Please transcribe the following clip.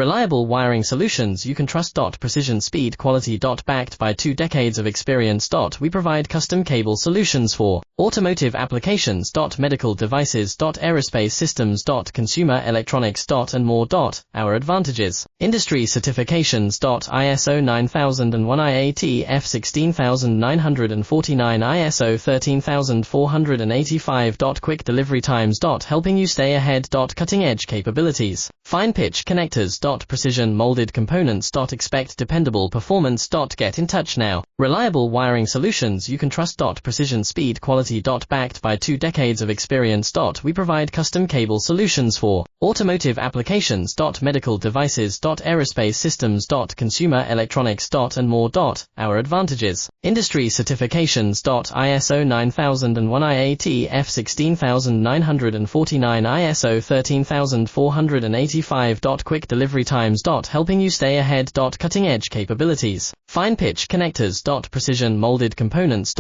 Reliable wiring solutions you can trust. Precision, speed, quality. Backed by 2 decades of experience. We provide custom cable solutions for automotive applications. Medical devices. Aerospace systems. Consumer electronics. And more. Our advantages: industry certifications. ISO 9001 IAT F16949 ISO 13485. Quick delivery times. Helping you stay ahead. Cutting edge capabilities: fine pitch connectors. Precision molded components. Expect dependable performance. Get in touch now. Reliable wiring solutions you can trust. Precision, speed, quality. Backed by 2 decades of experience. We provide custom cable solutions for automotive applications. Medical devices. Aerospace systems. Consumer electronics. And more. Our advantages: industry certifications. ISO 9001 IAT F16949 ISO 13485. Quick delivery times. Helping you stay ahead. Cutting edge capabilities: fine pitch connectors. Precision molded components.